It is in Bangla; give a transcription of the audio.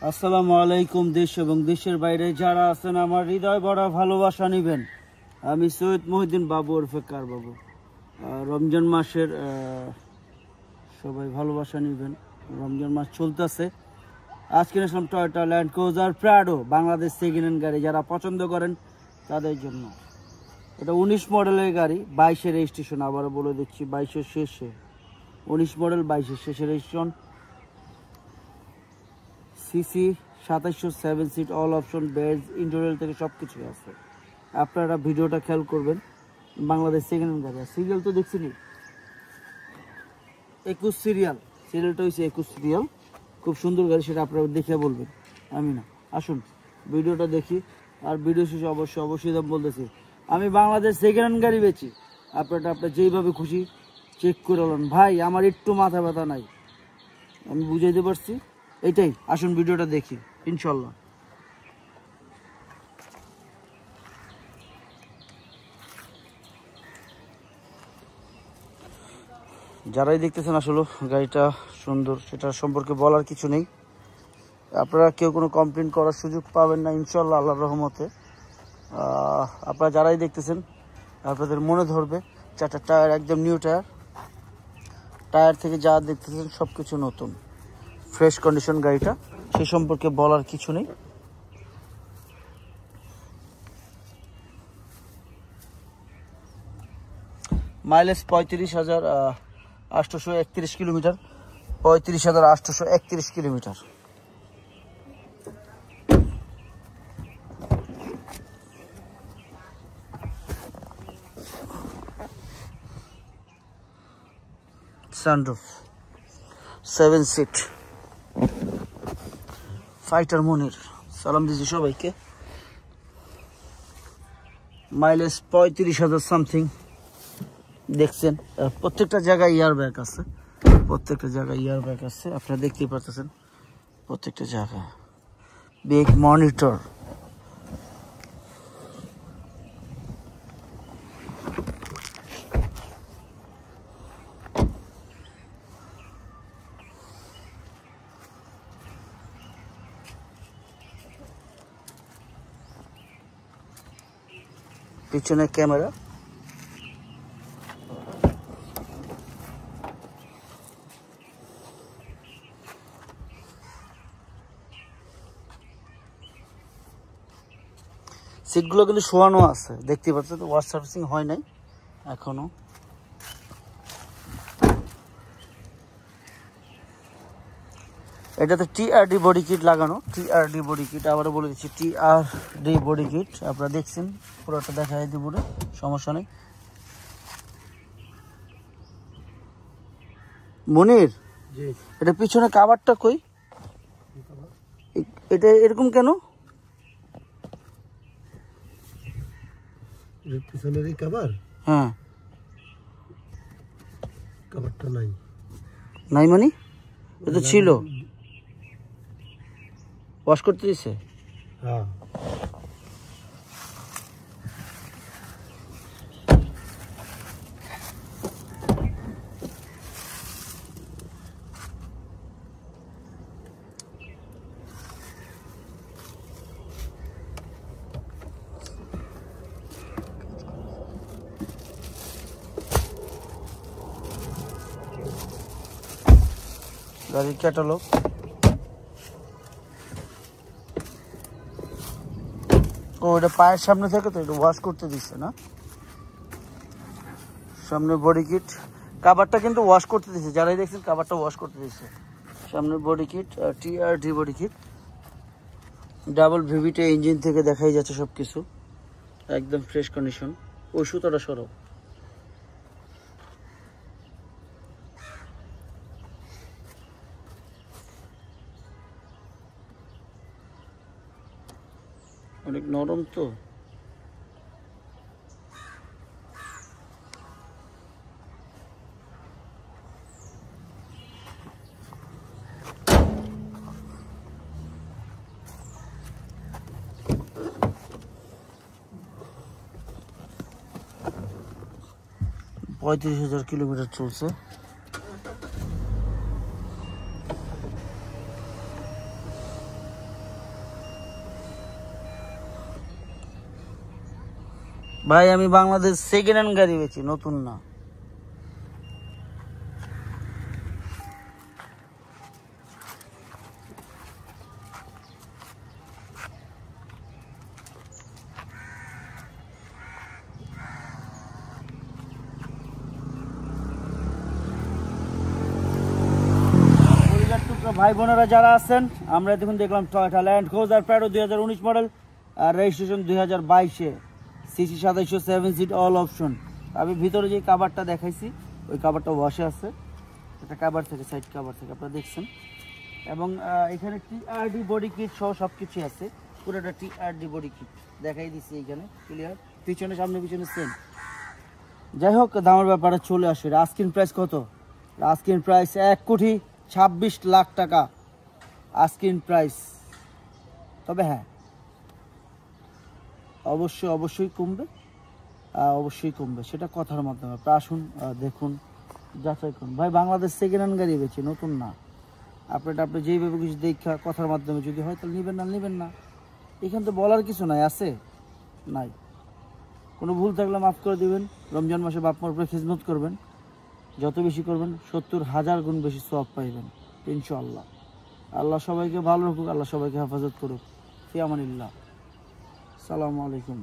আসসালামু আলাইকুম। দেশ এবং দেশের বাইরে যারা আছেন আমার হৃদয় ভরা ভালোবাসা নেবেন। আমি সৈয়দ মহিউদ্দিন বাবু ওরফে কার বাবু। রমজান মাসের সবাই ভালোবাসা নেবেন। রমজান মাস চলতেছে। আজকে আসলাম Toyota Land Cruiser Prado, Bangladesh second hand গাড়ি। যারা পছন্দ করেন তাদের জন্য। এটা 19 মডেলের গাড়ি, 22-এর রেজিস্ট্রেশন। আবারও বলে দিচ্ছি, 22-এর শেষে, 19 মডেল 22-এর শেষে registration. CC 2700, 7 seat, all option, beige, interior থেকে সব কিছুই আছে। আপনারা ভিডিওটা খেয়াল করবেন। বাংলাদেশ সেকেন্ড হ্যান্ড গাড়ি। সিরিয়াল তো দেখছিনি, 21 সিরিয়াল। সিরিয়ালটা হয়েছে 21 সিরিয়াল। খুব সুন্দর গাড়ি, সেটা আপনারা দেখে বলবেন, আমি না। আসুন ভিডিওটা দেখি। আর ভিডিও শেষে অবশ্যই দাম বলতেছি। আমি বাংলাদেশ সেকেন্ড হ্যান্ড গাড়ি বেচি। আপনার যেইভাবে খুশি চেক করে নেন ভাই। আমার একটু মাথা ব্যথা নাই, আমি বুঝাইতে পারছি, এইটাই। আসুন ভিডিওটা দেখি ইনশাল্লাহ। যারাই দেখতেছেন, আসলে গাড়িটা সুন্দর, সেটা সম্পর্কে বলার কিছু নেই। আপনারা কেউ কোনো কমপ্লেন করার সুযোগ পাবেন না ইনশাল্লাহ, আল্লাহর রহমতে। আপনারা যারাই দেখতেছেন আপনাদের মনে ধরবে। 4টা টায়ার একদম নিউ টায়ার থেকে যা দেখতেছেন সব কিছু নতুন, ফ্রেশ কন্ডিশন গাড়িটা। সে সম্পর্কে বলার কিছু নেই। Mileage 35,831 kilometre, 35,831 kilometre. Sunroof, 7 seat. Fighter Monir, সালাম দিচ্ছি সবাইকে। Mileage 35,000 something. দেখছেন প্রত্যেকটা জায়গায় ইয়ার ব্যাগ আছে, আপনারা দেখতেই পারতেছেন। প্রত্যেকটা জায়গায় বিগ মনিটর। পিছনে ক্যামেরা। সিটগুলো কিন্তু শোয়ানো আছে, দেখতে পাচ্ছেন। ওয়াশ সার্ভিসিং হয় নাই এখনো। এটাতে টিআরডি বডি কিট লাগানো, টিআরডি বডি কিট। আবারও বলে দিচ্ছি, টিআরডি বডি কিট। আপনারা দেখছেন, পুরোটা দেখাই দিব, সমস্যা নেই। মনির, এটা পিছনে কাভারটা কই? এটা এরকম কেন? পিছনের এই কভার? হ্যাঁ, কভারটা নাই। নাই মানে? এটা ছিল, ওয়াশ করতে দিছে। হ্যাঁ, গাড়ির ক্যাটালগ। ও, এটা পায়ের সামনে থেকে তো এটা ওয়াশ করতে দিচ্ছে না। সামনে বডি কিট, কাভারটা কিন্তু ওয়াশ করতে দিচ্ছে। যারাই দেখছেন কাভারটা ওয়াশ করতে দিচ্ছে। সামনে body kit, TRD body kit. Double VVT engine থেকে দেখাই যাচ্ছে সব কিছু, একদম ফ্রেশ কন্ডিশন। ওই সুতোটা সরো। অনেক নরম তো। $35,000 কিলোমিটার চলছে। ভাই আমি বাংলাদেশ সেকেন্ড হ্যান্ড গাড়ি বেচি, নতুন না। ভাই বোনেরা যারা আছেন, আমরা দেখুন দেখলাম Toyota Land Cruiser Prado 2019 model আর রেজিস্ট্রেশন 2022-এ, সিসি 2700, 7 সিট অল অপশন। আমি ভিতরে যে কাভারটা দেখাইছি ওই কাভারটা ওয়াশে আছে, এটা কাভার থেকে, সাইড কাভার থেকে আপনারা দেখছেন। এবং এখানে টিআরডি বডি কিট সহ সব কিছু আছে, পুরোটা টিআরডি বডি কিট দেখাই দিচ্ছি এখানে ক্লিয়ার, পিছনে সামনে পিছনে সেম। যাই হোক, দামের ব্যাপারে চলে আসে। আস্কিং প্রাইস কত? আস্কিং প্রাইস 1,26,00,000 টাকা আস্কিং প্রাইস। তবে হ্যাঁ, অবশ্যই কমবে, অবশ্যই কমবে, সেটা কথার মাধ্যমে। আপনারা আসুন, দেখুন, যাচাই করুন। ভাই বাংলাদেশ সেকেন্ড হ্যান্ড গাড়ি বেচি, নতুন না। আপনি যেইভাবে কিছু দেখা কথার মাধ্যমে যদি হয় তাহলে নেবেন না। এখান তো বলার কিছু নাই, আছে নাই। কোনো ভুল থাকলে মাফ করে দিবেন। রমজান মাসে বাপ মার উপরে খিদমত করবেন, যত বেশি করবেন 70,000 গুণ বেশি সওয়াব পাইবেন ইনশাআল্লাহ। আল্লাহ সবাইকে ভালো রাখুক, আল্লাহ সবাইকে হেফাজত করুক। ফি আমানিল্লাহ। আসসালামু আলাইকুম।